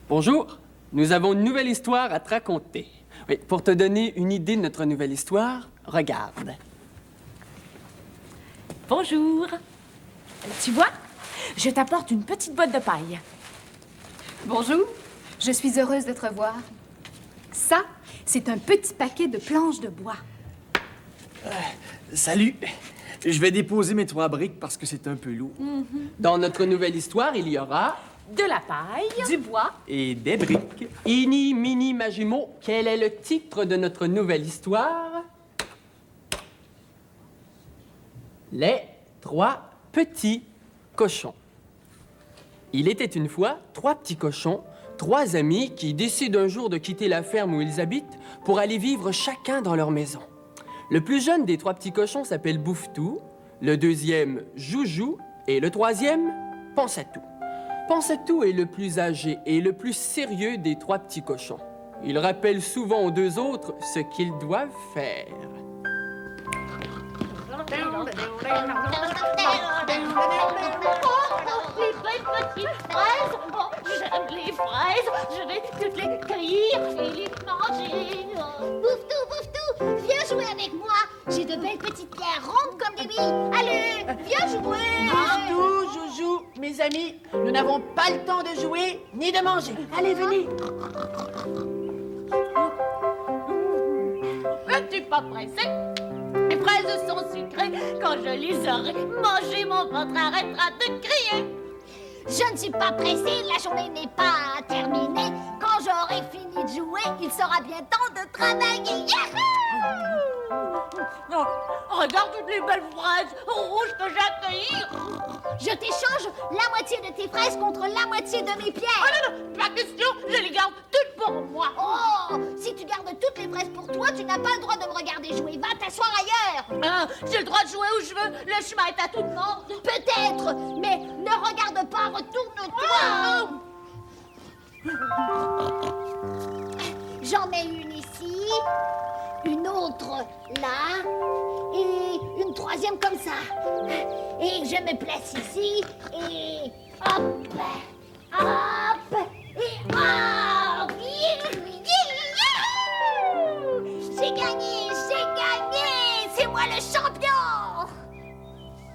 Bonjour, nous avons une nouvelle histoire à te raconter. Oui, pour te donner une idée de notre nouvelle histoire, regarde. Bonjour. Tu vois, je t'apporte une petite botte de paille. Bonjour, je suis heureuse de te revoir. Ça, c'est un petit paquet de planches de bois. Salut! Je vais déposer mes 3 briques parce que c'est un peu lourd. Dans notre nouvelle histoire, il y aura De la paille, du bois. Et des briques. Ini, Mini, Majimo. Quel est le titre de notre nouvelle histoire? Les 3 petits cochons. Il était une fois 3 petits cochons, 3 amis qui décident un jour de quitter la ferme où ils habitent pour aller vivre chacun dans leur maison. Le plus jeune des 3 petits cochons s'appelle Bouffe-Tout, le deuxième Joujou et le troisième Pense-à-Tout. Pense-à-Tout est le plus âgé et le plus sérieux des 3 petits cochons. Il rappelle souvent aux 2 autres ce qu'ils doivent faire. Les belles petites fraises. Oh, j'aime les fraises. Je vais toutes les cueillir et les manger. Bouffe-tout, viens jouer avec moi. J'ai de belles petites pierres rondes comme des billes. Allez, viens jouer. Bouffe-tout, Joujou, mes amis, nous n'avons pas le temps de jouer ni de manger. Allez, venez. Es-tu pas pressé? Les fraises sont sucrées. Quand je les aurai mangées, mon ventre arrêtera de crier. Je ne suis pas pressée, la journée n'est pas terminée. Quand j'aurai fini de jouer, il sera bien temps de travailler. Yahoo! Oh, regarde toutes les belles fraises rouges que j'ai accueillies. Je t'échange la moitié de tes fraises contre la moitié de mes pierres. Oh non, non, pas question, je les garde toutes pour moi. Oh, si tu gardes toutes les fraises pour toi, tu n'as pas le droit de me regarder jouer. Va t'asseoir ailleurs. Ah, j'ai le droit de jouer où je veux, le chemin est à toute monde. Peut-être, mais ne regarde pas, retourne-toi. J'en ai une ici, une autre là, et une troisième comme ça. Et je me place ici, et hop, hop, et hop. J'ai gagné, c'est moi le champion.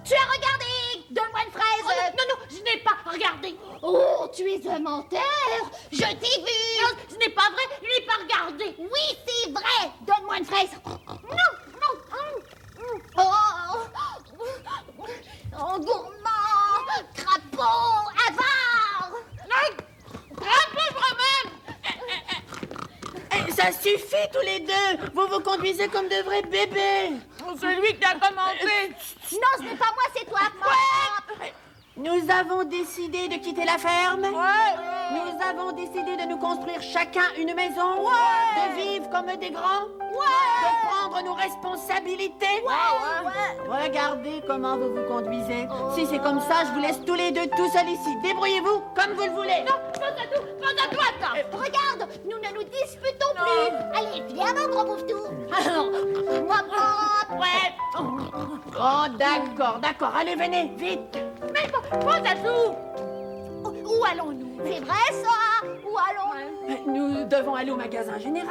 Tu as regardé, donne-moi une fraise. Oh, non, non, je n'ai pas regardé. Oh, tu es un menteur. Je t'ai vu. Non, ce n'est pas vrai, je n'ai pas regardé. Oui, c'est vrai. Donne-moi une fraise. Non. Oh, oh gourmand, crapaud, avare. Crapaud moi-même. Eh, ça suffit tous les deux. Vous vous conduisez comme de vrais bébés. C'est lui qui a commencé. Non, ce n'est pas moi, c'est toi. Nous avons décidé de quitter la ferme. Nous avons décidé de nous construire chacun une maison. De vivre comme des grands. De prendre nos responsabilités. Regardez comment vous vous conduisez. Si c'est comme ça, je vous laisse tous les deux tout seuls ici. Débrouillez-vous comme vous le voulez. Non, pense à toi, attends. Regarde, nous ne nous disputons plus. Allez, viens, mon gros bouffe-tout. Oh, d'accord. Allez, venez, vite. Mais pense à tout. Où allons-nous? C'est vrai, ça? Où allons-nous? Nous devons aller au magasin général.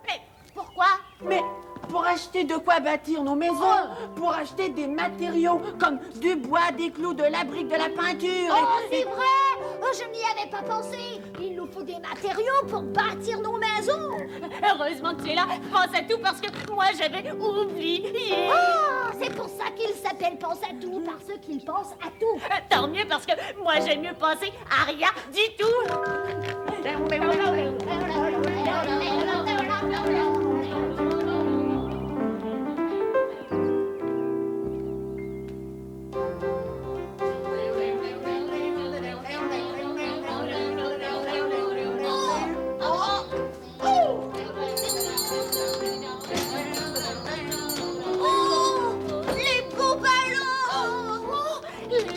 Mais pourquoi? Mais pour acheter de quoi bâtir nos maisons, pour acheter des matériaux comme du bois, des clous, de la brique, de la peinture. Oh, c'est vrai! Oh, je n'y avais pas pensé. Il nous faut des matériaux pour bâtir nos maisons. Heureusement que tu es là. Pense à tout parce que moi, j'avais oublié. Oh, c'est pour ça qu'il s'appelle Pense à tout, parce qu'il pense à tout. Tant mieux parce que moi, j'aime mieux penser à rien du tout. Les beaux ballons! Les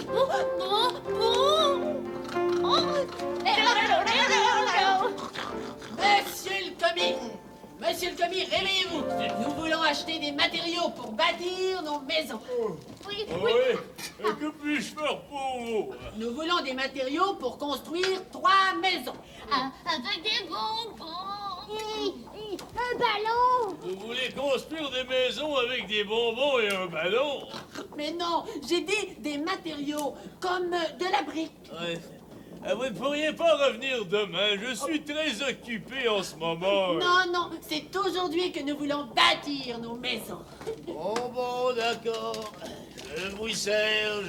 beaux. Monsieur le commis chercher des matériaux pour bâtir nos maisons. Oui, Oui, que puis-je faire pour vous? Nous voulons des matériaux pour construire 3 maisons. Avec des bonbons. un ballon. Vous voulez construire des maisons avec des bonbons et un ballon? Mais non, j'ai dit des matériaux comme de la brique. Ouais. Vous ne pourriez pas revenir demain? Je suis très occupé en ce moment. Non, c'est aujourd'hui que nous voulons bâtir nos maisons. Bon, d'accord. Je vous sers.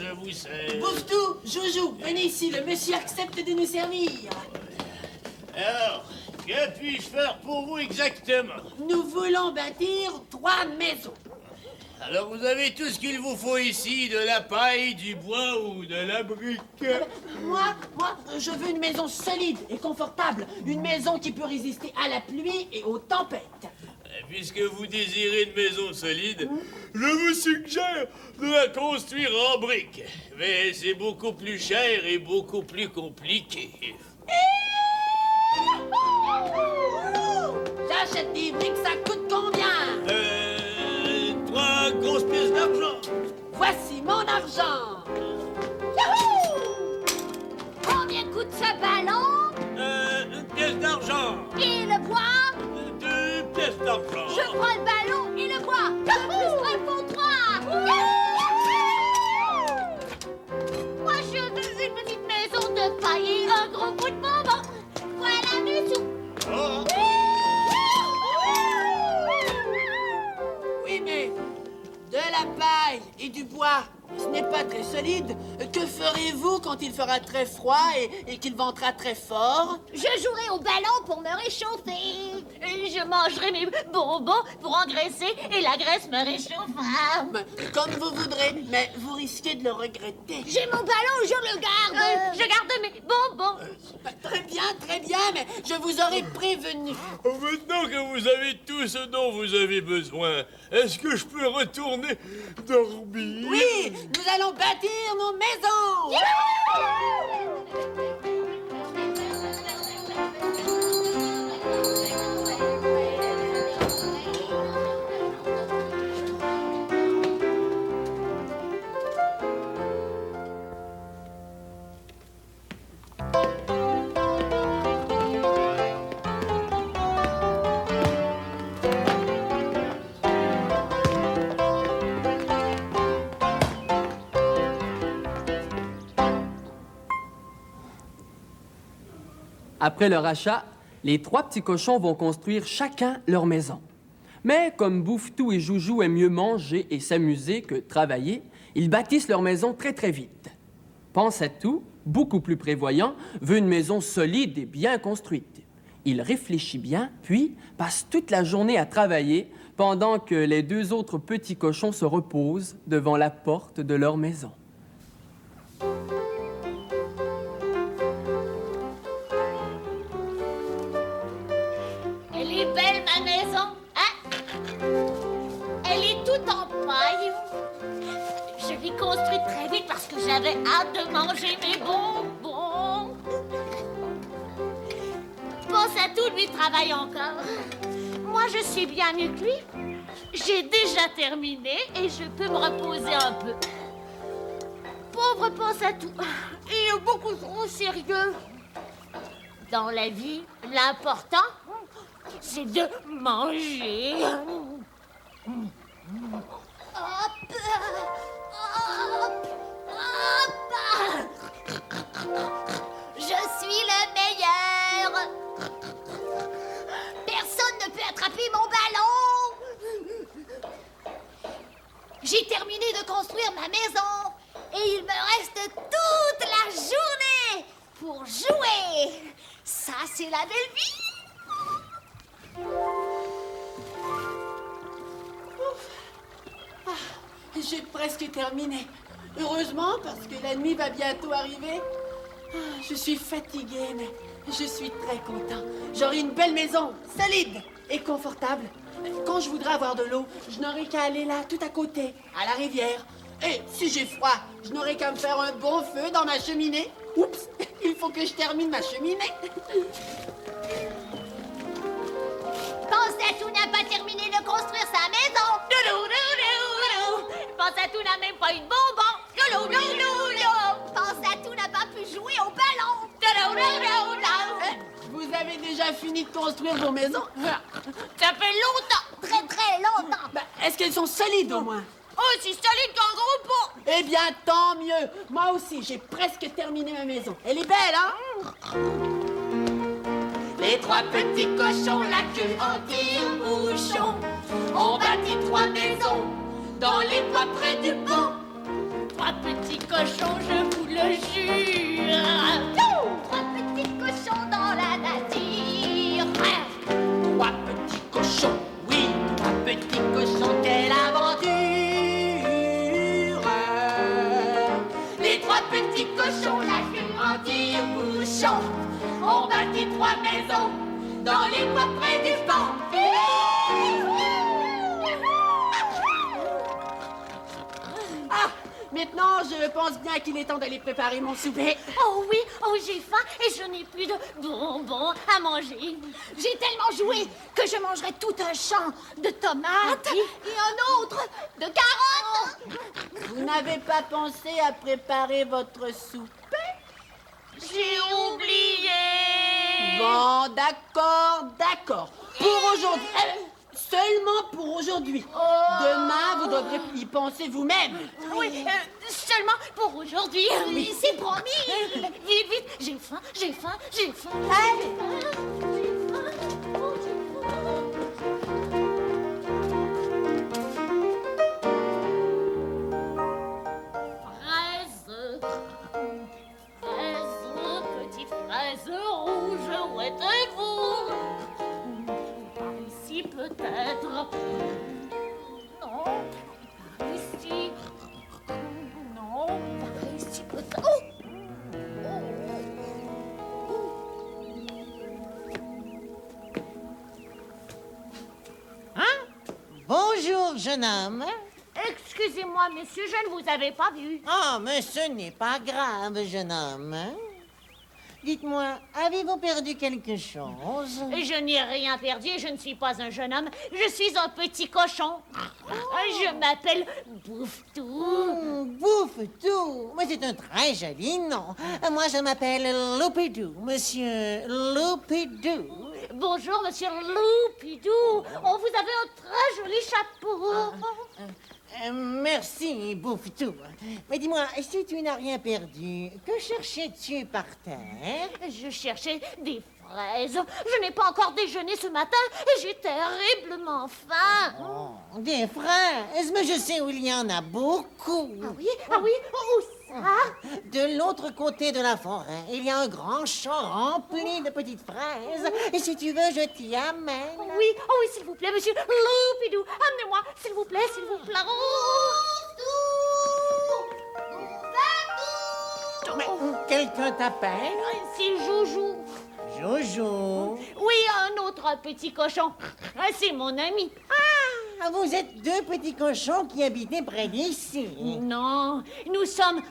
Bouftou, Joujou, venez ici, le monsieur accepte de nous servir. Alors, que puis-je faire pour vous exactement? Nous voulons bâtir 3 maisons. Alors, vous avez tout ce qu'il vous faut ici, de la paille, du bois ou de la brique? Moi, je veux une maison solide et confortable. Une maison qui peut résister à la pluie et aux tempêtes. Puisque vous désirez une maison solide, je vous suggère de la construire en briques. Mais c'est beaucoup plus cher et beaucoup plus compliqué. J'achète des briques, ça coûte combien? 3 grosses pièces d'argent. Voici mon argent. Combien coûte ce ballon? 1 pièce d'argent. Et le bois? 2 pièces d'argent. Je prends le ballon et le bois. 2 plus 3 font 3. Moi, je veux une petite maison de paille et un gros bout de bonbon. Voilà mes sous. Oh. Oui, mais de la paille et du bois, ce n'est pas très solide. Que ferez-vous quand il fera très froid et qu'il ventera très fort? Je jouerai au ballon pour me réchauffer. Et je mangerai mes bonbons pour engraisser et la graisse me réchauffera. Comme vous voudrez, mais vous risquez de le regretter. J'ai mon ballon, je le garde. Je garde mes bonbons. Très bien, mais je vous aurais prévenu. Maintenant que vous avez tout ce dont vous avez besoin, est-ce que je peux retourner dormir? Oui, nous allons bâtir nos maisons. Après leur achat, les 3 petits cochons vont construire chacun leur maison. Mais comme Bouftou et Joujou aiment mieux manger et s'amuser que travailler, ils bâtissent leur maison très vite. Pense-à-tout, beaucoup plus prévoyant, veut une maison solide et bien construite. Il réfléchit bien, puis passe toute la journée à travailler pendant que les 2 autres petits cochons se reposent devant la porte de leur maison. Elle est belle, ma maison, hein? Elle est toute en paille. Je l'ai construite très vite parce que j'avais hâte de manger mes bonbons. Pense-à-tout, lui, travaille encore. Moi, je suis bien mieux que lui. J'ai déjà terminé et je peux me reposer un peu. Pauvre Pense-à-tout, il est beaucoup trop sérieux. Dans la vie, l'important, c'est de manger. Hop, hop, hop. Je suis le meilleur. Personne ne peut attraper mon ballon. J'ai terminé de construire ma maison et il me reste toute la journée pour jouer. Ça, c'est la belle vie. J'ai presque terminé. Heureusement, parce que la nuit va bientôt arriver. Je suis fatiguée, mais je suis très content. J'aurai une belle maison, solide et confortable. Quand je voudrais avoir de l'eau, je n'aurai qu'à aller là, tout à côté, à la rivière. Et si j'ai froid, je n'aurai qu'à me faire un bon feu dans ma cheminée. Oups, il faut que je termine ma cheminée. Pense-à-tout n'a pas terminé de construire sa maison. Pensatou n'a même pas eu de bonbons. Lolo, lolo, lolo. Pensatou n'a pas pu jouer au ballon. Vous avez déjà fini de construire vos maisons? Ça fait longtemps. Très, très longtemps. Ben, est-ce qu'elles sont solides au moins? Aussi solide qu'un gros pot. Eh bien, tant mieux. Moi aussi, j'ai presque terminé ma maison. Elle est belle, hein? Les trois petits cochons, la queue en tire-bouchon, ont bâti 3 maisons dans les bois près du pont. 3 petits cochons, je vous le jure. 3 petits cochons dans la nature. 3 petits cochons, oui, 3 petits cochons, quelle aventure! Les 3 petits cochons, la queue en tire-bouchon, ont bâti 3 maisons dans les bois près du pont. Ah, maintenant, je pense bien qu'il est temps d'aller préparer mon souper. Oh oui, oh j'ai faim et je n'ai plus de bonbons à manger. J'ai tellement joué que je mangerai tout un champ de tomates et un autre de carottes. Vous n'avez pas pensé à préparer votre souper? J'ai oublié. Bon, d'accord. Pour aujourd'hui. Seulement pour aujourd'hui. Demain, vous devrez y penser vous-même. Oui, seulement pour aujourd'hui. Oui, c'est promis. Vite, j'ai faim. Fraises, petites fraises rouges, où êtes-vous? Par ici peut-être. Non, par ici. Non, par ici peut-être. Bonjour, jeune homme. Excusez-moi, monsieur, je ne vous avais pas vu. Ah, mais ce n'est pas grave, jeune homme. Dites-moi, avez-vous perdu quelque chose? Je n'ai rien perdu et je ne suis pas un jeune homme. Je suis un petit cochon. Je m'appelle Bouffe-Tout. Bouffe-tout. Mais c'est un très joli nom. Moi, je m'appelle Loupidou, monsieur Loupidou. Bonjour, monsieur Loupidou. Oh, vous avez un très joli chapeau. Merci, Bouffe-tout. Mais dis-moi, si tu n'as rien perdu, que cherchais-tu par terre? Je cherchais des fraises. Je n'ai pas encore déjeuné ce matin et j'ai terriblement faim. Oh, des fraises, mais je sais où il y en a beaucoup. Ah oui, où ça? De l'autre côté de la forêt, il y a un grand champ rempli de petites fraises. Et si tu veux, je t'y amène. Oui, oh oui, s'il vous plaît, monsieur Loupidou. Amenez-moi, s'il vous plaît, s'il vous plaît. Mais quelqu'un t'appelle? C'est Joujou. Joujou. Oui, un autre petit cochon. C'est mon ami. Ah, vous êtes 2 petits cochons qui habitaient près d'ici. Non, nous sommes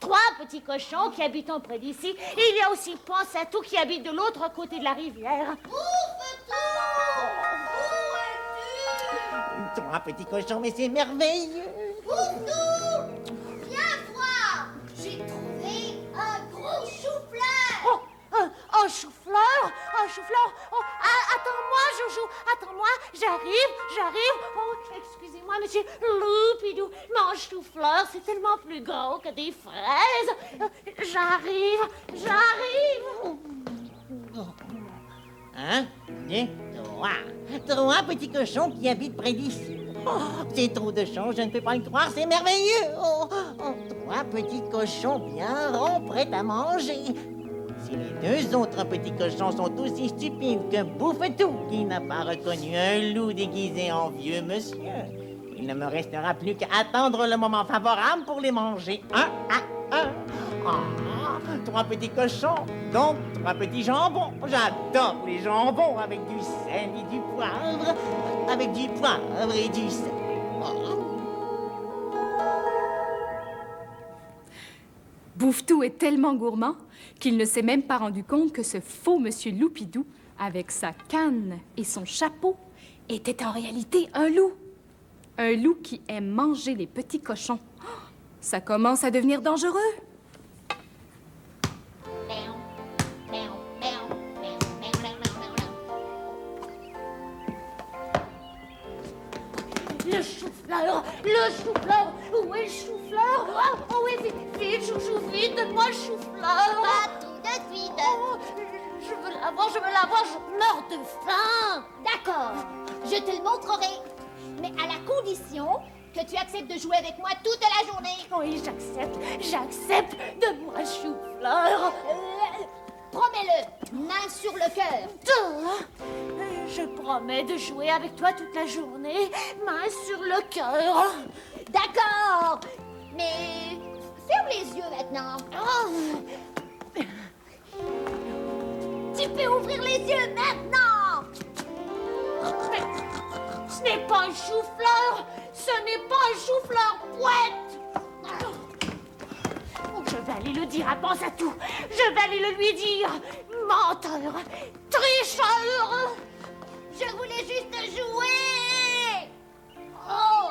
3 petits cochons qui habitent près d'ici. Il y a aussi Pensatou qui habite de l'autre côté de la rivière. 3 petits cochons, mais c'est merveilleux. Bouffe-tout, viens voir. J'ai trouvé un gros chou-fleur. Un chou-fleur. Oh, attends-moi, Joujou. Attends-moi, j'arrive. Oh, excusez-moi, monsieur Loupidou. Mais un chou-fleur, c'est tellement plus gros que des fraises. J'arrive. Un, 2, 3 petits cochons qui habitent près d'ici. Oh, c'est trop de chance, je ne peux pas le croire, c'est merveilleux. 3 petits cochons bien ronds, prêts à manger. Si les 2 autres petits cochons sont aussi stupides que Bouffe-tout, qui n'a pas reconnu un loup déguisé en vieux monsieur, il ne me restera plus qu'à attendre le moment favorable pour les manger. 1 à 1. 3 petits cochons, donc 3 petits jambons. J'adore les jambons avec du sel et du poivre. Avec du poivre et du sel. Bouffe-tout est tellement gourmand qu'il ne s'est même pas rendu compte que ce faux monsieur Loupidou, avec sa canne et son chapeau, était en réalité un loup. Un loup qui aime manger les petits cochons. Oh, ça commence à devenir dangereux. Le chou-fleur! Le chou-fleur! Où est le chou-fleur? Oh oui, vite, chouchou, vite, donne-moi le chou-fleur! Pas tout de suite. Oh, je veux l'avoir, je meurs de faim! D'accord, je te le montrerai. Mais à la condition que tu acceptes de jouer avec moi toute la journée. Oui, j'accepte, donne-moi le chou-fleur! Promets-le, main sur le cœur. Je promets de jouer avec toi toute la journée, main sur le cœur. D'accord, mais ferme les yeux maintenant. Tu peux ouvrir les yeux maintenant. Mais ce n'est pas un chou-fleur, ce n'est pas un chou-fleur poète. Je vais aller le dire à Pense-à-tout. Je vais aller le lui dire. Menteur, tricheur. Je voulais juste jouer. Oh.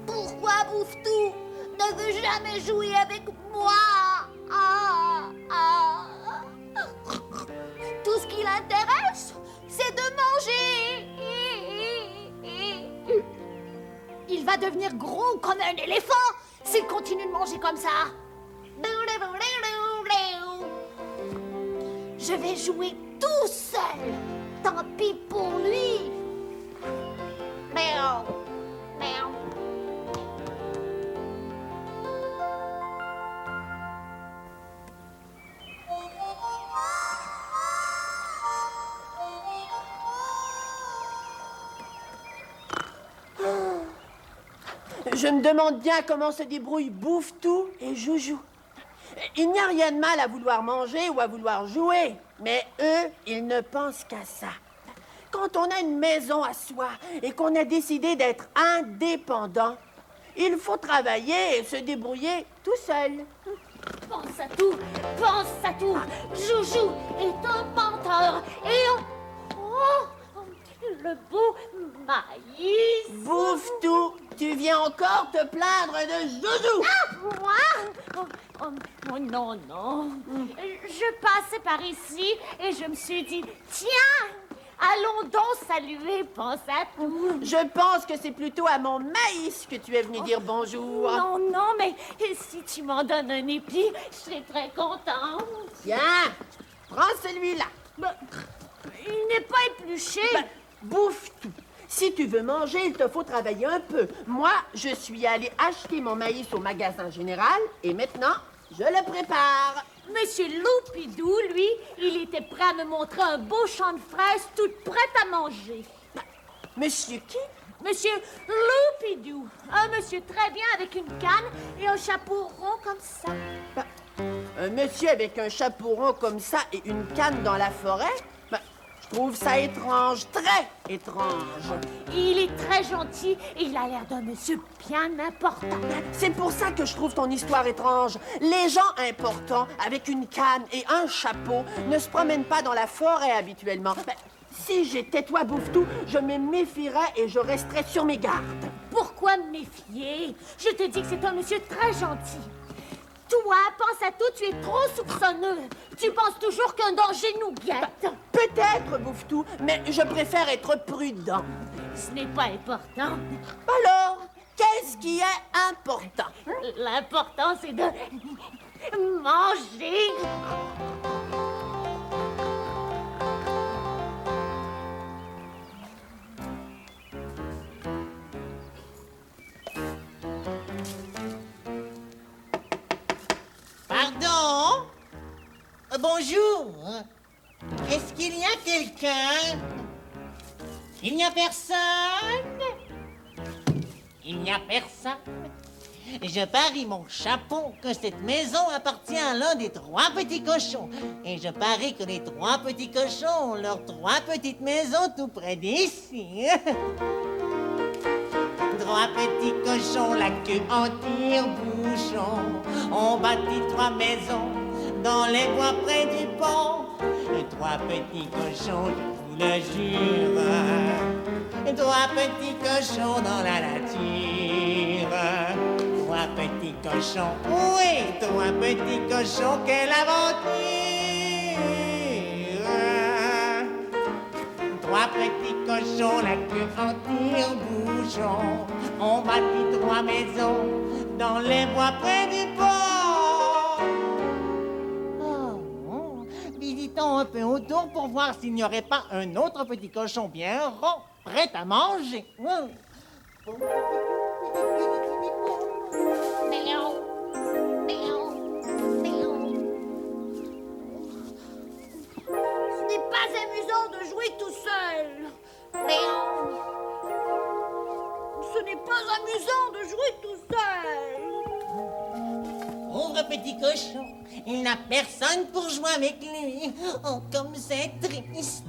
Pourquoi Bouffe-Tout ne veut jamais jouer avec moi? Tout ce qui l'intéresse, c'est de manger. Il va devenir gros comme un éléphant s'il continue de manger comme ça. Je vais jouer tout seul. Tant pis pour lui. Miaou, miaou. Je me demande bien comment se débrouillent Bouffe-Tout et Joujou. Il n'y a rien de mal à vouloir manger ou à vouloir jouer, mais eux, ils ne pensent qu'à ça. Quand on a une maison à soi et qu'on a décidé d'être indépendant, il faut travailler et se débrouiller tout seul. Pense-à-tout, Pense-à-tout. Joujou est un menteur et le beau maïs. Bouffe-Tout, tu viens encore te plaindre de Joujou. Moi? Oh, non, non. Je passais par ici et je me suis dit, tiens, allons donc saluer Pense-à-tout. Je pense que c'est plutôt à mon maïs que tu es venu dire bonjour. Non, non, mais si tu m'en donnes un épi, je serai très contente. Tiens, prends celui-là. Il n'est pas épluché. Bouffe-Tout. Si tu veux manger, il te faut travailler un peu. Moi, je suis allée acheter mon maïs au magasin général et maintenant, je le prépare. Monsieur Loupidou, lui, il était prêt à me montrer un beau champ de fraises toutes prêtes à manger. Monsieur qui? Monsieur Loupidou. Un monsieur très bien avec une canne et un chapeau rond comme ça. Un monsieur avec un chapeau rond comme ça et une canne dans la forêt? Je trouve ça étrange, très étrange. Il est très gentil et il a l'air d'un monsieur bien important. C'est pour ça que je trouve ton histoire étrange. Les gens importants, avec une canne et un chapeau, ne se promènent pas dans la forêt habituellement. Si j'étais toi, Bouffe-Tout, je me méfierais et je resterais sur mes gardes. Pourquoi me méfier? Je te dis que c'est un monsieur très gentil. Toi, Pense-à-tout, tu es trop soupçonneux. Tu penses toujours qu'un danger nous guette. Peut-être, Bouffe-Tout, mais je préfère être prudent. Ce n'est pas important. Alors, qu'est-ce qui est important? L'important, c'est de manger. Pardon? Bonjour. Est-ce qu'il y a quelqu'un? Il n'y a personne? Il n'y a personne. Je parie mon chapeau que cette maison appartient à l'un des 3 petits cochons. Et je parie que les 3 petits cochons ont leurs 3 petites maisons tout près d'ici. 3 petits cochons, la queue en tire-bouchon. On bâtit 3 maisons dans les bois près du pont. 3 petits cochons, le jure. Trois petits cochons dans la nature. Trois petits cochons, oui, trois petits cochons, quelle aventure! Trois petits cochons, la queue en tire-bouchon, ont bâti trois maisons dans les bois près du pont. Oh, visitons un peu autour pour voir s'il n'y aurait pas un autre petit cochon bien rond, prêt à manger. Ce n'est pas amusant de jouer tout seul. Ce n'est pas amusant de jouer tout seul. Pauvre petit cochon, il n'a personne pour jouer avec lui. Oh, comme c'est triste.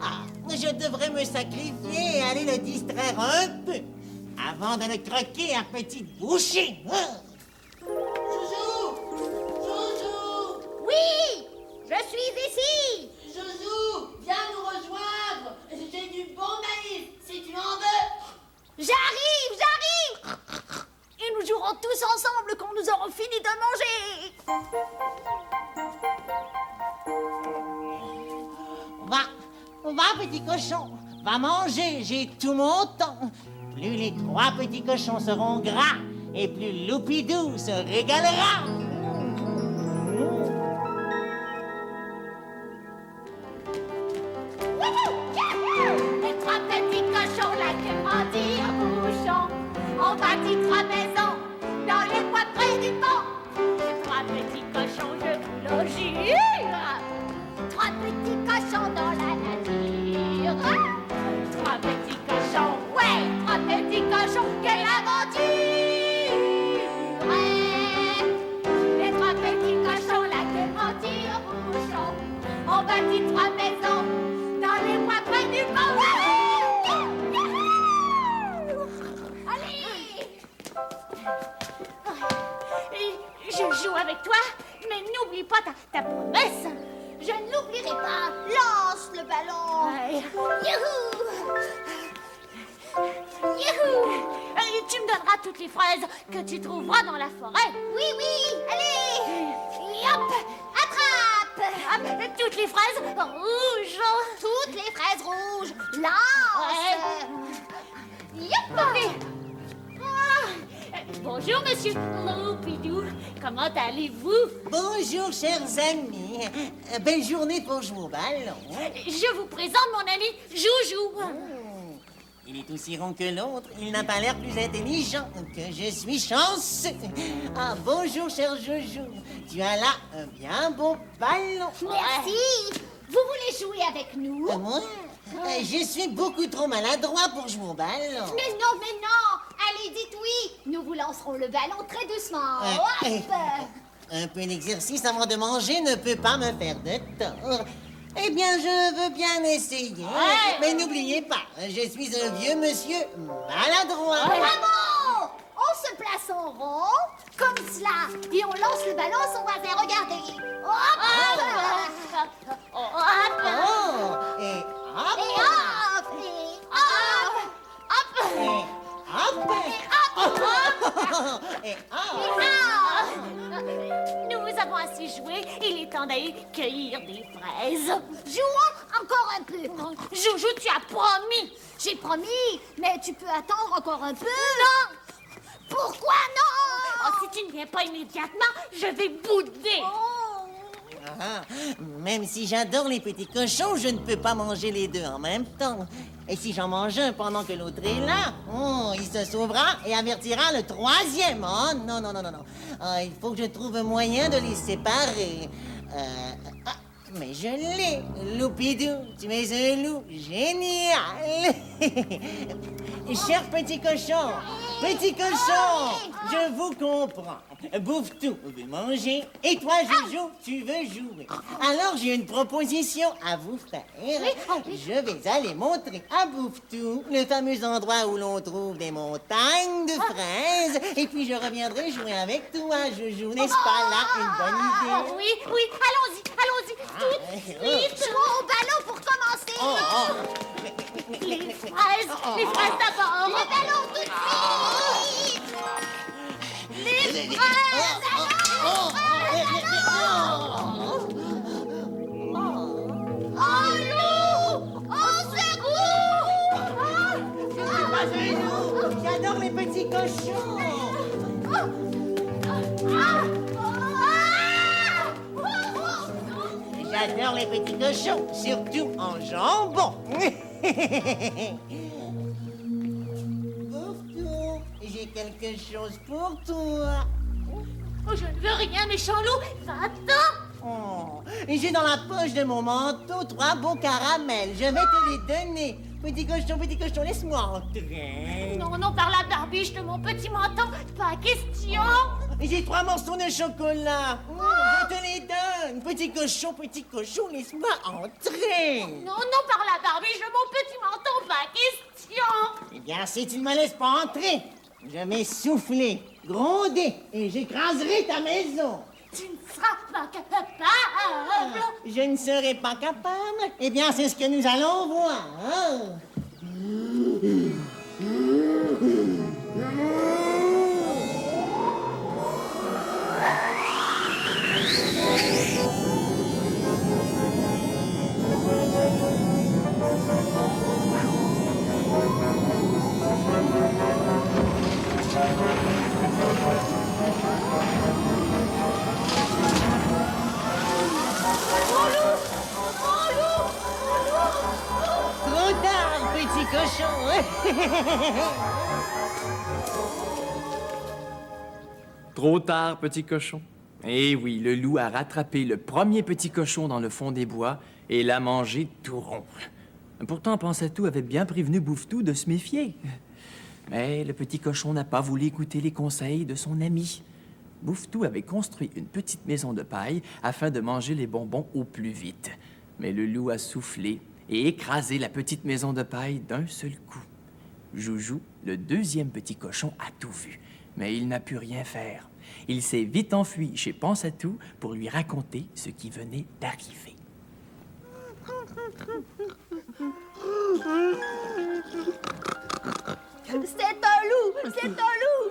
Ah, je devrais me sacrifier et aller le distraire un peu avant de le croquer à petite bouchée. Joujou! Joujou! Oui! Je suis ici! Joujou, viens nous rejoindre. J'ai du bon maïs, si tu en veux. J'arrive! Et nous jouerons tous ensemble quand nous aurons fini de manger. Va, petit cochon, va manger, j'ai tout mon temps. Plus les trois petits cochons seront gras, et plus Loupidou se régalera. Les trois petits cochons, la queue en tire-bouchon, ont bâti trois maisons dans les bois près du pont. Les trois petits cochons, je vous le jure, trois petits cochons dans la nature. Trois petits cochons, ouais, trois petits cochons, quelle aventure! Les trois petits cochons, la queue en tire-bouchon, ont bâti trois maisons dans les bois près du pont. Allez! Je joue avec toi, mais n'oublie pas ta promesse. Je ne l'oublierai pas. Lance le ballon. Ouais. Youhou! Tu me donneras toutes les fraises que tu trouveras dans la forêt. Oui, allez! Et hop! Attrape! Hop, toutes les fraises rouges. Toutes les fraises rouges. Lance! Yop! Bonjour, monsieur Loupidou. Comment allez-vous? Bonjour, chers amis. Belle journée pour jouer au ballon. Je vous présente mon ami Joujou. Il est aussi rond que l'autre. Il n'a pas l'air plus intelligent que je suis chanceux. Ah, bonjour, cher Joujou. Tu as là un bien beau ballon. Merci! Vous voulez jouer avec nous? Moi? Je suis beaucoup trop maladroit pour jouer au ballon. Mais non! Allez, dites oui! Nous vous lancerons le ballon très doucement. Hop! Un peu d'exercice avant de manger ne peut pas me faire de tort. Eh bien, je veux bien essayer. Mais n'oubliez pas, je suis un vieux monsieur maladroit. Bravo! On se place en rond, comme cela, et on lance le ballon à son voisin. Regardez. Hop! Oh, et hop! Et hop! Et hop! Nous avons assez joué. Il est temps d'aller cueillir des fraises. Jouons encore un peu. Joujou, tu as promis. J'ai promis, mais tu peux attendre encore un peu. Non! Pourquoi non? Oh, si tu ne viens pas immédiatement, je vais bouder. Même si j'adore les petits cochons, je ne peux pas manger les deux en même temps. Et si j'en mange un pendant que l'autre est là, il se sauvera et avertira le troisième. Oh, non. Il faut que je trouve un moyen de les séparer. Mais je l'ai. Loupidou, tu es un loup génial. Cher petit cochon, je vous comprends. Bouffe-tout veut manger et toi, Joujou, tu veux jouer. Alors, j'ai une proposition à vous faire. Je vais aller montrer à Bouffe-tout le fameux endroit où l'on trouve des montagnes de fraises. Et puis, je reviendrai jouer avec toi, Joujou. N'est-ce pas là une bonne idée? Oui, allons-y, tout de suite. Jouons au ballon pour commencer. Les fraises d'abord. Les ballons tout de suite. Les fraises. Oh, loup! Au secours! J'adore les petits cochons. J'adore les petits cochons, surtout en jambon. Bouftou, j'ai quelque chose pour toi. Oh, je ne veux rien, méchant loup. Va-t'en. Oh, j'ai dans la poche de mon manteau 3 bons caramels. Je vais te les donner. Petit cochon, laisse-moi entrer. Non, non, par la barbiche de mon petit menton, pas question. J'ai 3 morceaux de chocolat. Je te les donne. Petit cochon, laisse-moi entrer. Non, non, par la barbiche de mon petit menton, pas question. Eh bien, si tu ne me laisses pas entrer, je vais souffler, gronder et j'écraserai ta maison. Tu ne seras pas capable. Je ne serai pas capable. Eh bien, c'est ce que nous allons voir. Hein? Trop tard, petit cochon. Trop tard, petit cochon. Eh oui, le loup a rattrapé le premier petit cochon dans le fond des bois et l'a mangé tout rond. Pourtant, Pensatou avait bien prévenu Bouftou de se méfier. Mais le petit cochon n'a pas voulu écouter les conseils de son ami. Bouftou avait construit une petite maison de paille afin de manger les bonbons au plus vite. Mais le loup a soufflé et écrasé la petite maison de paille d'un seul coup. Joujou, le deuxième petit cochon, a tout vu, mais il n'a pu rien faire. Il s'est vite enfui chez Pensatou pour lui raconter ce qui venait d'arriver. C'est un loup! C'est un loup!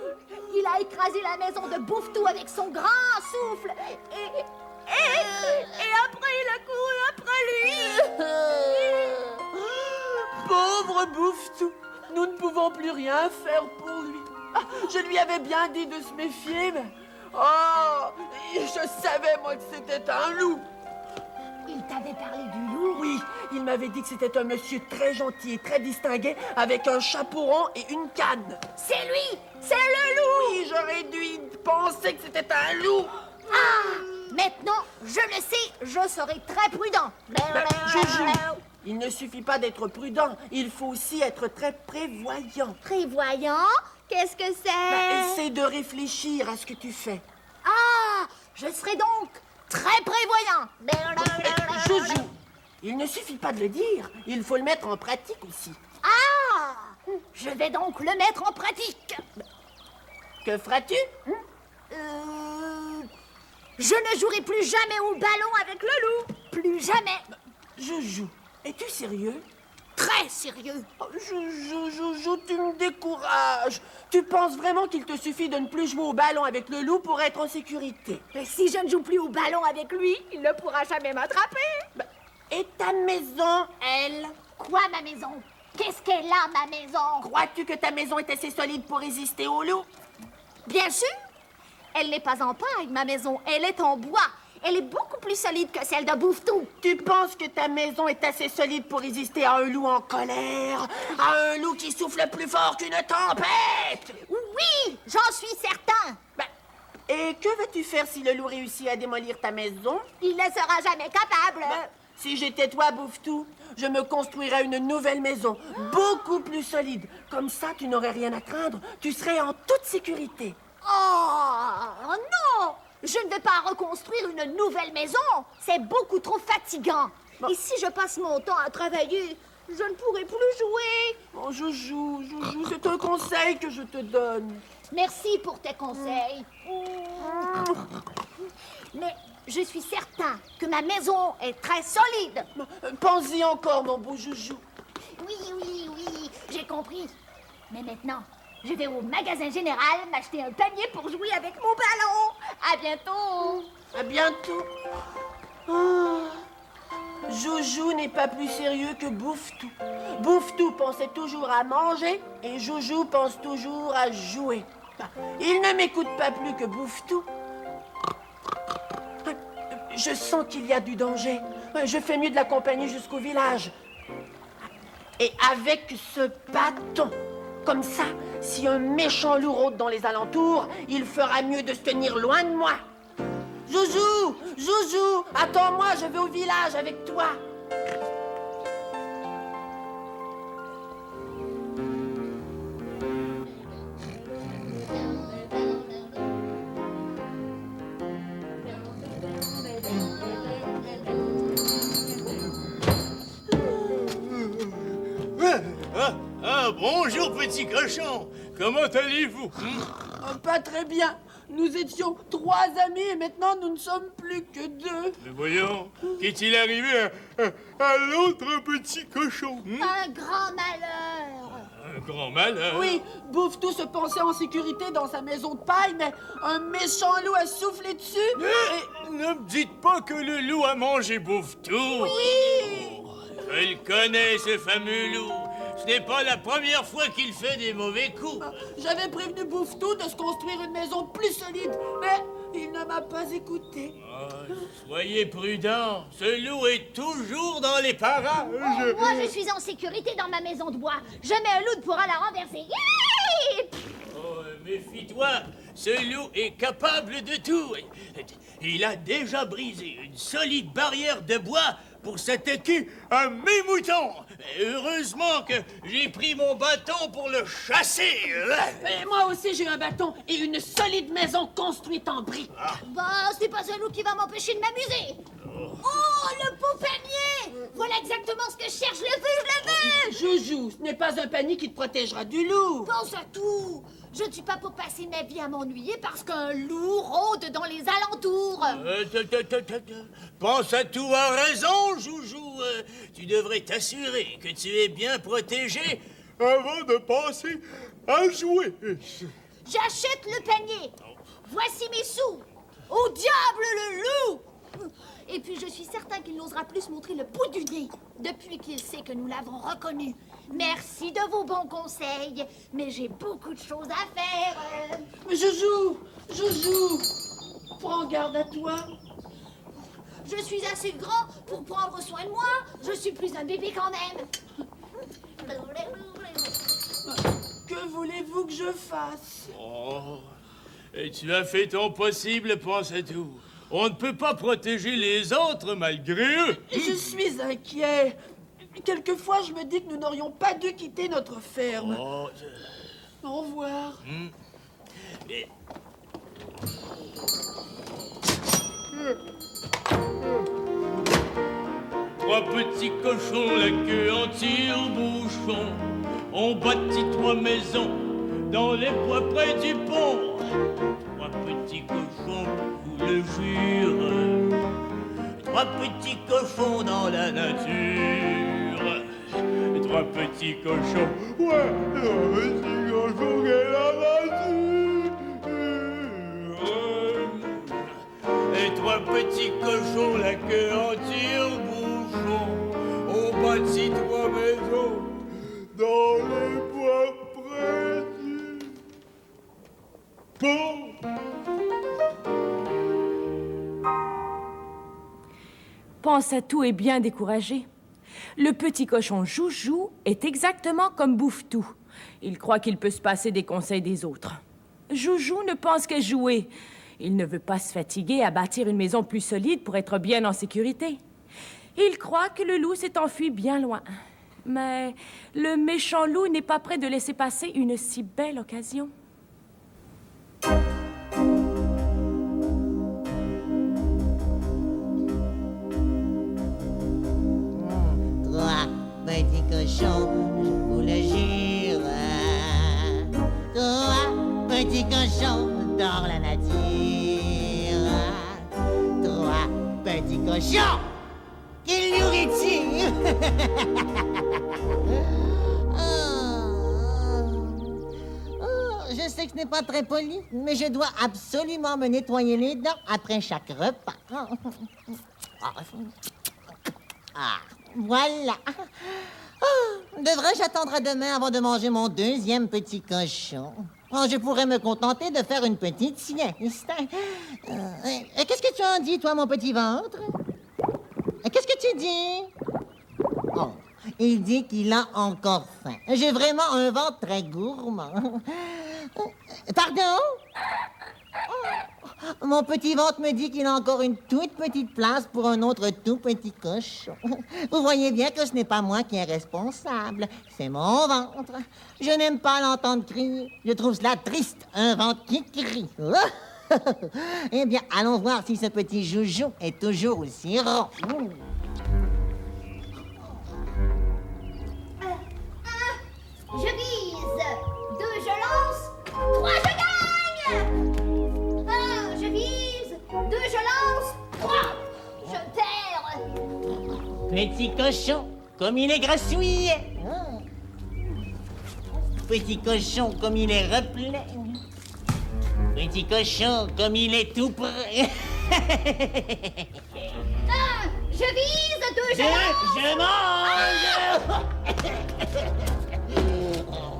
Il a écrasé la maison de Bouftou avec son grand souffle et après il a couru après lui! Pauvre Bouftou, nous ne pouvons plus rien faire pour lui. Ah, je lui avais bien dit de se méfier, mais... Oh, je savais, moi, que c'était un loup. Il t'avait parlé du loup? Oui, il m'avait dit que c'était un monsieur très gentil et très distingué, avec un chapeau rond et une canne. C'est lui! C'est le loup! Oui, j'aurais dû penser que c'était un loup. Ah! Maintenant, je le sais, je serai très prudent. Joujou, il ne suffit pas d'être prudent, il faut aussi être très prévoyant. Prévoyant? Qu'est-ce que c'est? Essaie de réfléchir à ce que tu fais. Ah! Je serai donc très prévoyant. Joujou, il ne suffit pas de le dire, il faut le mettre en pratique aussi. Ah! Je vais donc le mettre en pratique. Que feras-tu? Je ne jouerai plus jamais au ballon avec le loup. Plus jamais. Joujou, es-tu sérieux? Très sérieux. Oh, Joujou, tu me décourages. Tu penses vraiment qu'il te suffit de ne plus jouer au ballon avec le loup pour être en sécurité? Et si je ne joue plus au ballon avec lui, il ne pourra jamais m'attraper. Et ta maison, elle? Quoi, ma maison? Qu'est-ce qu'elle a, ma maison? Crois-tu que ta maison est assez solide pour résister au loup? Bien sûr. Elle n'est pas en paille, ma maison. Elle est en bois. Elle est beaucoup plus solide que celle de Bouftou. Tu penses que ta maison est assez solide pour résister à un loup en colère? À un loup qui souffle plus fort qu'une tempête? Oui, j'en suis certain. Et que vas-tu faire si le loup réussit à démolir ta maison? Il ne sera jamais capable. Si j'étais toi, Bouftou, je me construirais une nouvelle maison, beaucoup plus solide. Comme ça, tu n'aurais rien à craindre. Tu serais en toute sécurité. Oh, non! Je ne vais pas reconstruire une nouvelle maison. C'est beaucoup trop fatigant. Et si je passe mon temps à travailler, je ne pourrai plus jouer. Oh, Joujou, c'est un conseil que je te donne. Merci pour tes conseils. Mais Je suis certain que ma maison est très solide. Pense-y encore, mon beau Joujou. Oui, j'ai compris. Mais maintenant, je vais au magasin général m'acheter un panier pour jouer avec mon ballon. À bientôt. À bientôt. Oh. Joujou n'est pas plus sérieux que Bouffetou. Bouffetou pensait toujours à manger et Joujou pense toujours à jouer. Il ne m'écoute pas plus que Bouffetou. Je sens qu'il y a du danger. Je fais mieux de l'accompagner jusqu'au village. Et avec ce bâton, comme ça, si un méchant loup rôde dans les alentours, il fera mieux de se tenir loin de moi. Joujou, Joujou, attends-moi, je vais au village avec toi. Bonjour, petit cochon. Comment allez-vous? Pas très bien. Nous étions 3 amis et maintenant nous ne sommes plus que 2. Mais voyons, qu'est-il arrivé à l'autre petit cochon? Un grand malheur. Un grand malheur? Oui, Bouffetou se pensait en sécurité dans sa maison de paille, mais un méchant loup a soufflé dessus et... Ne me dites pas que le loup a mangé Bouffetou. Oui! Je le connais, ce fameux loup. Ce n'est pas la première fois qu'il fait des mauvais coups. J'avais prévenu Bouffetou de se construire une maison plus solide, mais il ne m'a pas écouté. Soyez prudent, ce loup est toujours dans les parages. Moi, je suis en sécurité dans ma maison de bois. Jamais un loup ne pourra la renverser. Méfie-toi, ce loup est capable de tout. Il a déjà brisé une solide barrière de bois pour s'attaquer à mes moutons. Heureusement que j'ai pris mon bâton pour le chasser. Et moi aussi, j'ai un bâton et une solide maison construite en briques. Bah, c'est pas un loup qui va m'empêcher de m'amuser. Oh, le beau panier! Voilà exactement ce que je cherche. Je le veux. Joujou, ce n'est pas un panier qui te protégera du loup. Pense à tout. Je ne suis pas pour passer ma vie à m'ennuyer parce qu'un loup rôde dans les alentours. Pense à tout à raison, Joujou. Tu devrais t'assurer que tu es bien protégé avant de penser à jouer. J'achète le panier. Voici mes sous. Au diable le loup! Et puis je suis certain qu'il n'osera plus se montrer le bout du nez depuis qu'il sait que nous l'avons reconnu. Merci de vos bons conseils, mais j'ai beaucoup de choses à faire. Joujou, prends garde à toi. Je suis assez grand pour prendre soin de moi. Je suis plus un bébé quand même. Que voulez-vous que je fasse? Oh, et tu as fait ton possible, pense à tout. On ne peut pas protéger les autres malgré eux. Je suis inquiet. Quelquefois, je me dis que nous n'aurions pas dû quitter notre ferme. Au revoir. Mais... Trois petits cochons, la queue en tire-bouchon, ont bâti 3 maisons dans les bois près du pont. 3 petits cochons, vous le jure, 3 petits cochons dans la nature. 3 petits cochons, ouais, 3 petits cochons dans la nature. Et 3 petits cochons, la queue en tire-bouchon, ont bâti 3 maisons dans les bois près du pont. Pense-à-tout est bien découragé. Le petit cochon Joujou est exactement comme Bouffetou. Il croit qu'il peut se passer des conseils des autres. Joujou ne pense qu'à jouer. Il ne veut pas se fatiguer à bâtir une maison plus solide pour être bien en sécurité. Il croit que le loup s'est enfui bien loin. Mais le méchant loup n'est pas prêt de laisser passer une si belle occasion. Petit cochon, je vous le jure. 3 petits cochons dans la nature. 3 cochon! Qu'il nourrit-il? Je sais que ce n'est pas très poli, mais je dois absolument me nettoyer les dents après chaque repas. Voilà. Devrais-je attendre à demain avant de manger mon deuxième petit cochon? Je pourrais me contenter de faire une petite sieste. Qu'est-ce que tu en dis, toi, mon petit ventre? Qu'est-ce que tu dis? Oh, il dit qu'il a encore faim. J'ai vraiment un ventre très gourmand. Pardon? Oh, mon petit ventre me dit qu'il a encore une toute petite place pour un autre tout petit cochon. Vous voyez bien que ce n'est pas moi qui est responsable, c'est mon ventre. Je n'aime pas l'entendre crier. Je trouve cela triste, un ventre qui crie. Eh bien, allons voir si ce petit joujou est toujours aussi rond. Je vise. 2, je lance. 3, je gagne. 1, je vise. 2, je lance. 3, je perds. Petit cochon, comme il est grassouillé. Petit cochon, comme il est replet. Petit cochon, comme il est tout prêt. 1, je vise. 2, je lance. Je mange.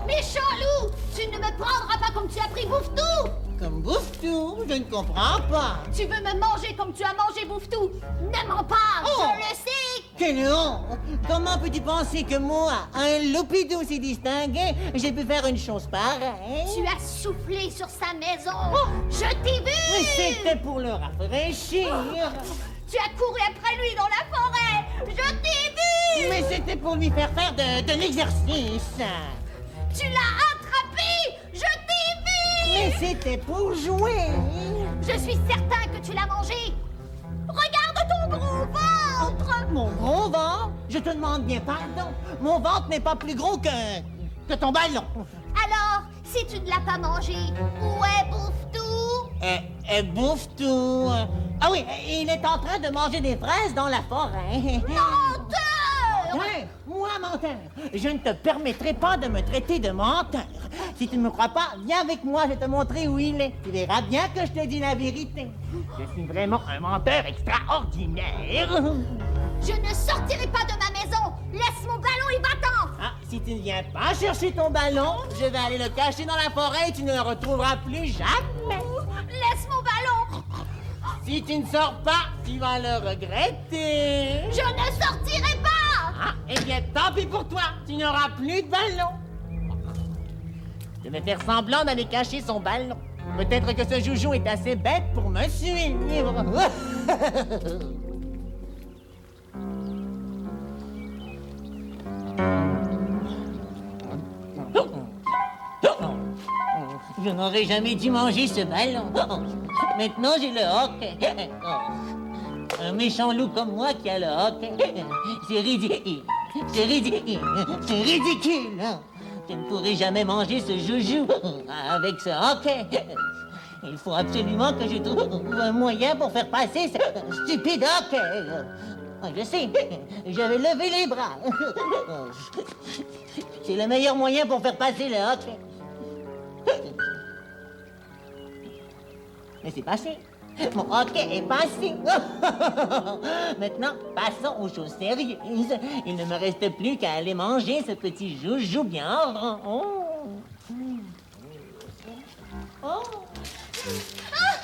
Méchant loup, tu ne me prendras pas comme tu as pris Bouffe-Tout. Comme Bouffe-Tout, je ne comprends pas. Tu veux me manger comme tu as mangé Bouffe-Tout. Ne mens pas, je le sais. Quelle honte! Comment peux-tu penser que moi, un loupidou si distingué, j'ai pu faire une chose pareille? Tu as soufflé sur sa maison. Je t'ai vu. Mais c'était pour le rafraîchir. Tu as couru après lui dans la forêt. Je t'ai vu. Mais c'était pour lui faire faire de l'exercice. Tu l'as attrapé. Je t'ai vu. Mais c'était pour jouer. Je suis certain que tu l'as mangé. Regarde ton gros ventre. Mon gros ventre? Je te demande bien pardon. Mon ventre n'est pas plus gros que ton ballon. Alors, si tu ne l'as pas mangé, où est Bouffe-Tout? Bouffe-Tout. Ah oui, il est en train de manger des fraises dans la forêt. Menteur! Ouais, moi, menteur. Je ne te permettrai pas de me traiter de menteur. Si tu ne me crois pas, viens avec moi, je vais te montrer où il est. Tu verras bien que je te dis la vérité. Je suis vraiment un menteur extraordinaire. Je ne sortirai pas de ma maison. Laisse mon ballon et va-t'en. Ah, si tu ne viens pas chercher ton ballon, je vais aller le cacher dans la forêt et tu ne le retrouveras plus jamais. Laisse mon ballon. Si tu ne sors pas, tu vas le regretter. Je ne sortirai pas. Ah, eh bien, tant pis pour toi, tu n'auras plus de ballon. Je vais faire semblant d'aller cacher son ballon. Peut-être que ce joujou est assez bête pour me suivre. Je n'aurais jamais dû manger ce ballon. Maintenant, j'ai le hockey. Un méchant loup comme moi qui a le hockey. C'est ridicule. C'est ridicule. C'est ridicule. Je ne pourrai jamais manger ce joujou avec ce hockey. Il faut absolument que je trouve un moyen pour faire passer ce stupide hockey. Je sais, j'avais levé les bras. C'est le meilleur moyen pour faire passer le hockey. Mais c'est passé. Mon hockey est passé. Maintenant, passons aux choses sérieuses. Il ne me reste plus qu'à aller manger ce petit joujou bien rond. Oh. Ah!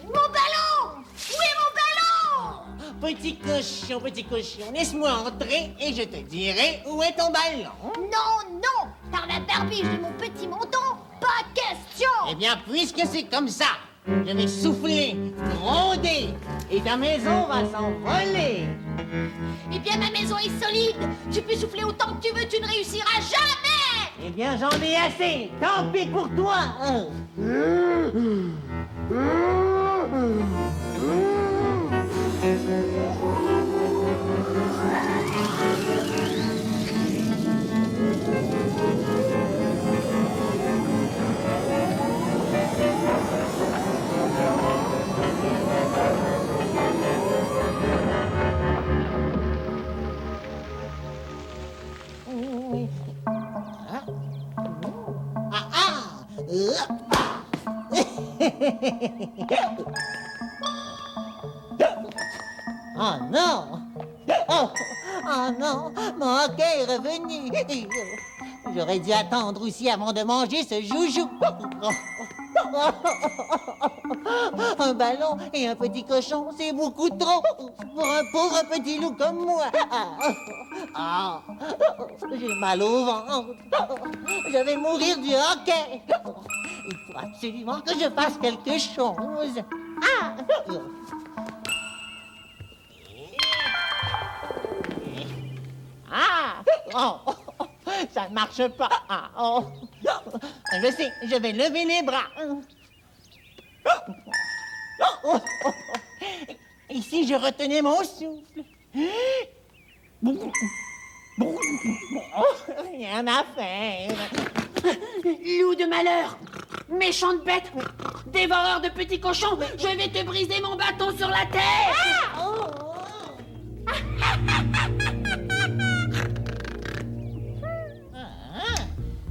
Mon ballon! Où est mon ballon? Petit cochon, laisse-moi entrer et je te dirai où est ton ballon. Non, non! Par la barbiche de mon petit menton, pas question! Eh bien, puisque c'est comme ça, je vais souffler, gronder, et ta maison va s'envoler. Eh bien, ma maison est solide. Tu peux souffler autant que tu veux, tu ne réussiras jamais! Eh bien, j'en ai assez. Tant pis pour toi. Oh non! Oh non! Mon hockey est revenu! J'aurais dû attendre aussi avant de manger ce joujou! Un ballon et un petit cochon, c'est beaucoup trop pour un pauvre petit loup comme moi! J'ai mal au ventre! Je vais mourir du hockey! Il faut absolument que je fasse quelque chose! Ça ne marche pas. Je sais, je vais lever les bras. Et si je retenais mon souffle? Rien à faire. Loup de malheur, méchante bête, dévoreur de petits cochons, je vais te briser mon bâton sur la tête.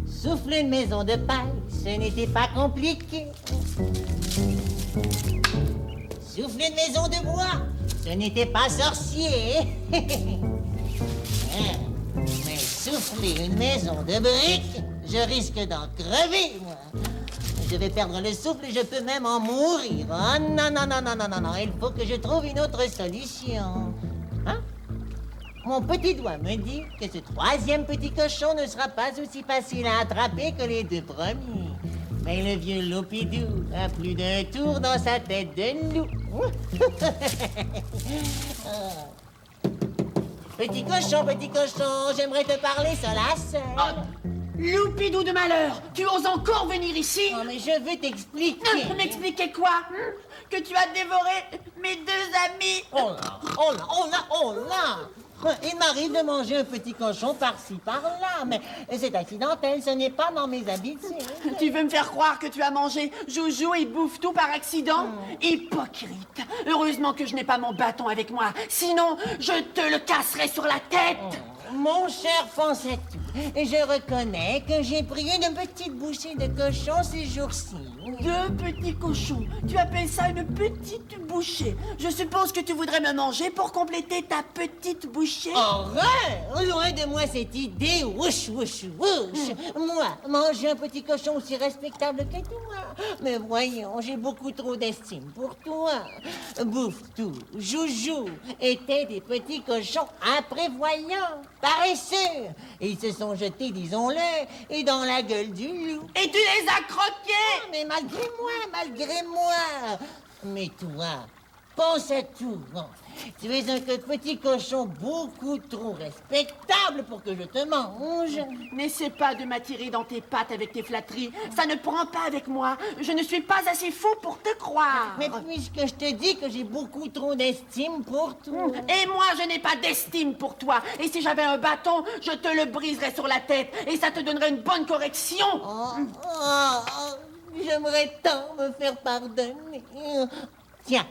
Souffler une maison de paille, ce n'était pas compliqué. Souffler une maison de bois, ce n'était pas sorcier. Mais souffler une maison de briques, je risque d'en crever, moi. Je vais perdre le souffle et je peux même en mourir. Oh non, non, non, non, non, non, non, il faut que je trouve une autre solution. Hein? Mon petit doigt me dit que ce troisième petit cochon ne sera pas aussi facile à attraper que les deux premiers. Mais le vieux Loupidou a plus d'un tour dans sa tête de loup. Petit cochon, j'aimerais te parler seul à seul. Loupidou de malheur, tu oses encore venir ici? Non, mais je veux t'expliquer. M'expliquer quoi? Que tu as dévoré mes deux amis? Oh là! Il m'arrive de manger un petit cochon par-ci, par-là, mais c'est accidentel, ce n'est pas dans mes habitudes. Tu veux me faire croire que tu as mangé Joujou et Bouffe-Tout par accident? Hypocrite! Heureusement que je n'ai pas mon bâton avec moi, sinon je te le casserais sur la tête! Mon cher Pensez-Tout, je reconnais que j'ai pris une petite bouchée de cochon ces jours-ci. Deux petits cochons, tu appelles ça une petite bouchée? Je suppose que tu voudrais me manger pour compléter ta petite bouchée? Horreur! Loin de moi cette idée, wouch, wouch, wouch! Moi, manger un petit cochon aussi respectable que toi? Mais voyons, j'ai beaucoup trop d'estime pour toi. Bouffe-Tout, Joujou étaient des petits cochons imprévoyants, paresseux. Et ils se sont jetés, disons-le, et dans la gueule du loup. Et tu les as croqués! Mais malgré moi. Mais toi, Pense-Tout. Tu es un petit cochon beaucoup trop respectable pour que je te mange. N'essaie pas de m'attirer dans tes pattes avec tes flatteries. Ça ne prend pas avec moi. Je ne suis pas assez fou pour te croire. Mais puisque je te dis que j'ai beaucoup trop d'estime pour toi... Et moi, je n'ai pas d'estime pour toi. Et si j'avais un bâton, je te le briserais sur la tête. Et ça te donnerait une bonne correction. J'aimerais tant me faire pardonner. Tiens,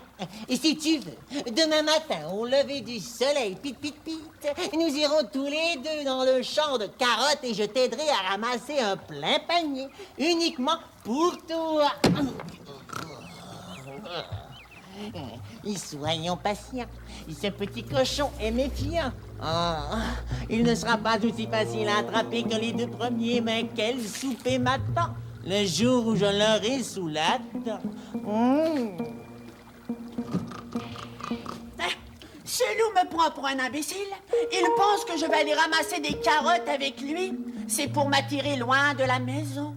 et si tu veux, demain matin, au lever du soleil, pit, nous irons tous les deux dans le champ de carottes et je t'aiderai à ramasser un plein panier, uniquement pour toi. Et soyons patients, ce petit cochon est méfiant. Il ne sera pas aussi facile à attraper que les deux premiers, mais quel souper m'attend le jour où je l'aurai sous la dent. Ce loup me prend pour un imbécile. Il pense que je vais aller ramasser des carottes avec lui. C'est pour m'attirer loin de la maison.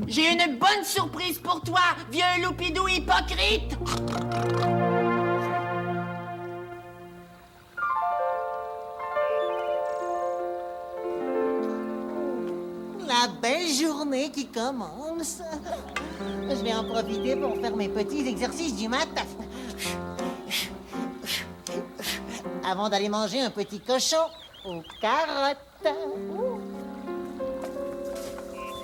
J'ai une bonne surprise pour toi, vieux Loupidou hypocrite. La belle journée qui commence. Je vais en profiter pour faire mes petits exercices du matin. Avant d'aller manger un petit cochon aux carottes.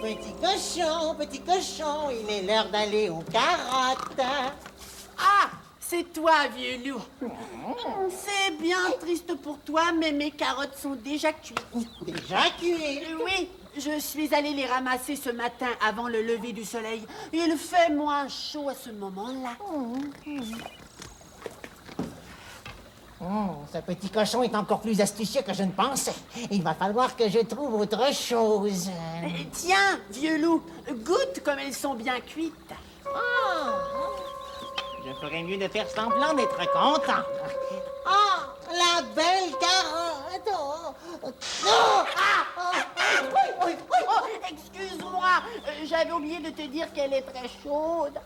Petit cochon, il est l'heure d'aller aux carottes. c'est toi, vieux loup. C'est bien triste pour toi, mais mes carottes sont déjà cuites. Déjà cuit? Oui, je suis allée les ramasser ce matin avant le lever du soleil. Il fait moins chaud à ce moment-là. Ce petit cochon est encore plus astucieux que je ne pensais. Il va falloir que je trouve autre chose. Tiens, vieux loup, goûte comme elles sont bien cuites. Je ferais mieux de faire semblant d'être content. Oh, la belle carotte! Excuse-moi, j'avais oublié de te dire qu'elle est très chaude.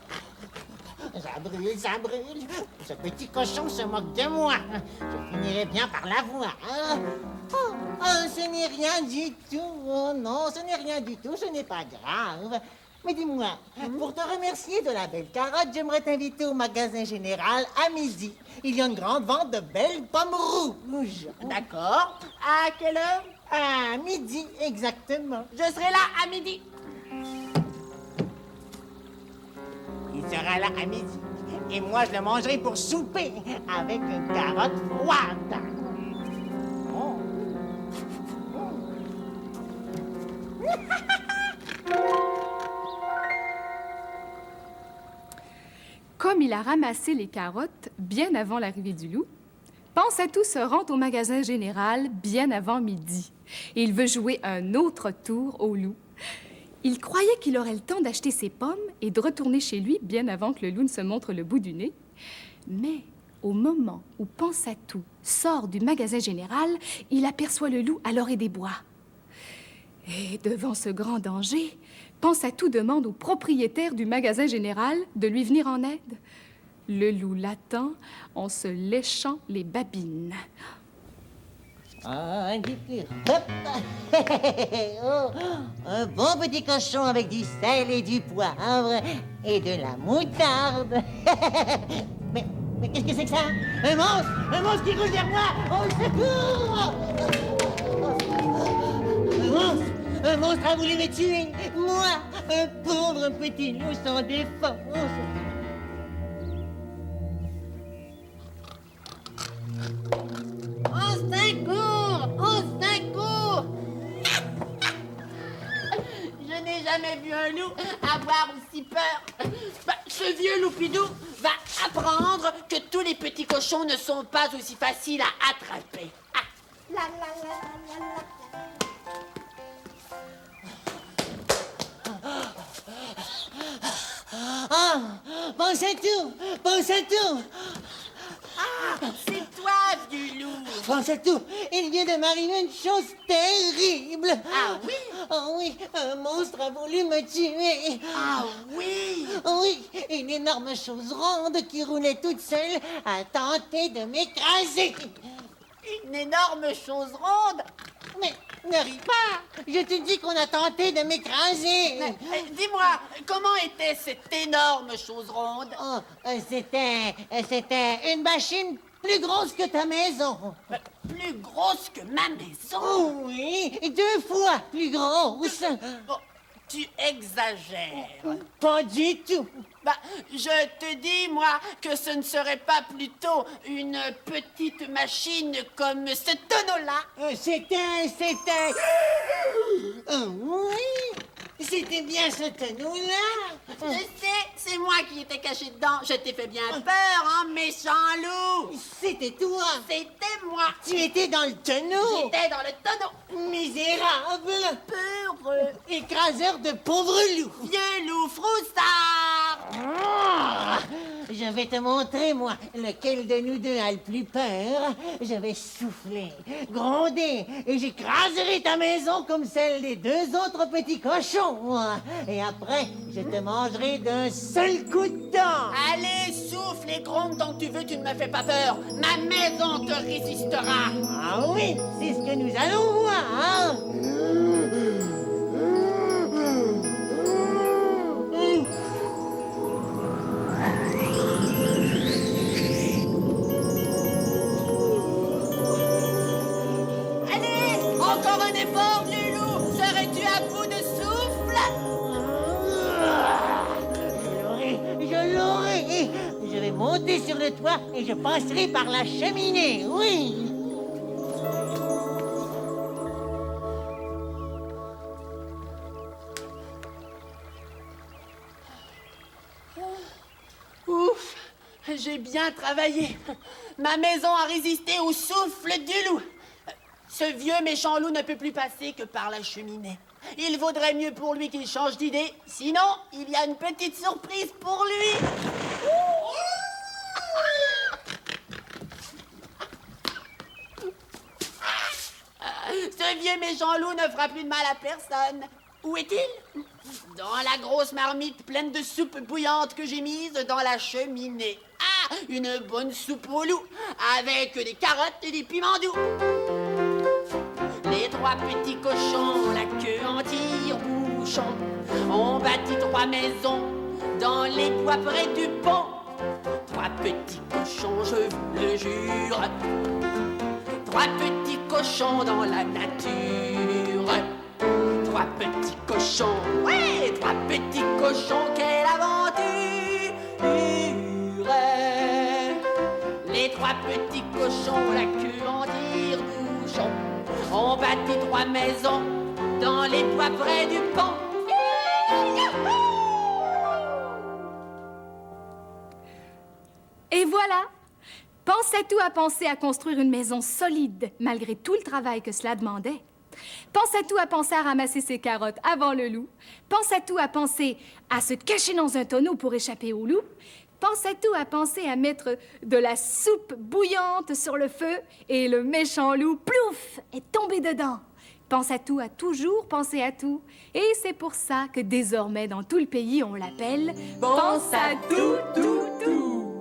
Ça brûle, ça brûle. Ce petit cochon se moque de moi. Je finirai bien par l'avoir. Ce n'est rien du tout. Oh non, ce n'est rien du tout. Ce n'est pas grave. Mais dis-moi, pour te remercier de la belle carotte, j'aimerais t'inviter au magasin général à midi. Il y a une grande vente de belles pommes rouges. D'accord. À quelle heure? À midi, exactement. Je serai là à midi. Il sera là à midi. Et moi, je le mangerai pour souper avec une carotte froide. Comme il a ramassé les carottes bien avant l'arrivée du loup, Pense-à-tout se rend au magasin général bien avant midi. Il veut jouer un autre tour au loup. Il croyait qu'il aurait le temps d'acheter ses pommes et de retourner chez lui bien avant que le loup ne se montre le bout du nez. Mais au moment où Pense-à-tout sort du magasin général, il aperçoit le loup à l'orée des bois. Et devant ce grand danger, Pense-à-tout demande au propriétaire du magasin général de lui venir en aide. Le loup l'attend en se léchant les babines. Ah, un bon petit cochon avec du sel et du poivre et de la moutarde. mais qu'est-ce que c'est que ça? Un monstre qui court vers moi! Au secours! Un monstre a voulu me tuer! Moi, un pauvre petit loup sans défense! Au secours! Je n'ai jamais vu un loup avoir aussi peur. Ce vieux loupidou va apprendre que tous les petits cochons ne sont pas aussi faciles à attraper. Pense-à-tout! Ah, c'est toi, vieux loup. Pense-à-tout, il vient de m'arriver une chose terrible. Ah oui? Oh oui, un monstre a voulu me tuer. Ah oui? Oui, une énorme chose ronde qui roulait toute seule a tenté de m'écraser. Une énorme chose ronde? Mais ne ris pas, je te dis qu'on a tenté de m'écraser. Dis-moi, comment était cette énorme chose ronde? Oh, c'était une machine plus grosse que ta maison. Plus grosse que ma maison? Oh oui, 2 fois plus grosse. Oh, tu exagères. Pas du tout. Je te dis, moi, que ce ne serait pas plutôt une petite machine comme ce tonneau-là. C'était... oui, c'était bien ce tonneau-là. Je sais, c'est moi qui étais caché dedans. Je t'ai fait bien peur, hein, méchant loup. C'était toi. C'était moi. Tu étais dans le tonneau. J'étais dans le tonneau. Misérable. Peureux. Écraseur de pauvres loups. Vieux loup froussard. Je vais te montrer, moi, lequel de nous deux a le plus peur. Je vais souffler, gronder, et j'écraserai ta maison comme celle des 2 autres petits cochons. Et après, je te mangerai d'un seul coup de dent. Allez, souffle et gronde tant que tu veux, tu ne me fais pas peur. Ma maison te résistera. Ah oui, c'est ce que nous allons voir, hein? Encore un effort, vieux loup. Serais-tu à bout de souffle? Je l'aurai. Je vais monter monter sur le toit et je passerai par la cheminée, oui. Ouf, j'ai bien travaillé. Ma maison a résisté au souffle du loup. Ce vieux méchant loup ne peut plus passer que par la cheminée. Il vaudrait mieux pour lui qu'il change d'idée. Sinon, il y a une petite surprise pour lui. Ce vieux méchant loup ne fera plus de mal à personne. Où est-il? Dans la grosse marmite pleine de soupe bouillante que j'ai mise dans la cheminée. Ah, une bonne soupe au loup, avec des carottes et des piments doux. Les trois petits cochons, la queue en tire-bouchon, ont bâti 3 maisons dans les bois près du pont. 3 petits cochons, je vous le jure. 3 petits cochons dans la nature. 3 petits cochons, ouais, 3 petits cochons, quelle aventure! Les 3 petits cochons, la queue en tire-bouchon, ont bâti 3 maisons dans les bois près du pont. Et voilà! Pensais-tu à penser à construire une maison solide, malgré tout le travail que cela demandait? Pensais-tu à penser à ramasser ses carottes avant le loup? Pensais-tu à penser à se cacher dans un tonneau pour échapper au loup? Pensais-tu à penser à mettre de la soupe bouillante sur le feu et le méchant loup, plouf, est tombé dedans? Pensais-tu à toujours penser à tout? Et c'est pour ça que désormais, dans tout le pays, on l'appelle Pense à tout, tout, tout.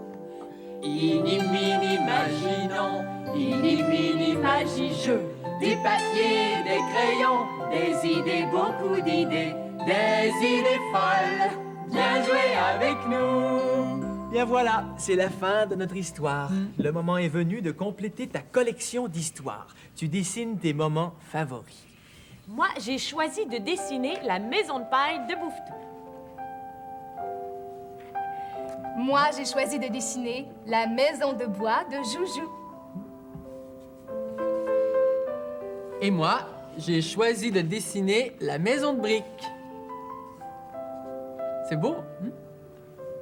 Ini-mini magie non, ini-mini magie jeu. Des papiers, des crayons, des idées, beaucoup d'idées, des idées folles. Viens jouer avec nous. Bien voilà, c'est la fin de notre histoire. Le moment est venu de compléter ta collection d'histoires. Tu dessines tes moments favoris. Moi, j'ai choisi de dessiner la maison de paille de Bouvetou. Moi, j'ai choisi de dessiner la maison de bois de Joujou. Et moi, j'ai choisi de dessiner la maison de briques. C'est beau, hein?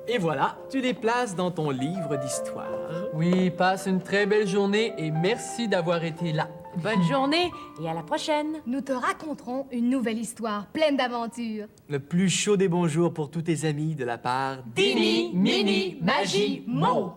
Et voilà, tu les places dans ton livre d'histoire. Oui, passe une très belle journée et merci d'avoir été là. Bonne journée et à la prochaine. Nous te raconterons une nouvelle histoire pleine d'aventures. Le plus chaud des bonjours pour tous tes amis de la part Dini, Mini, Magie, Mo.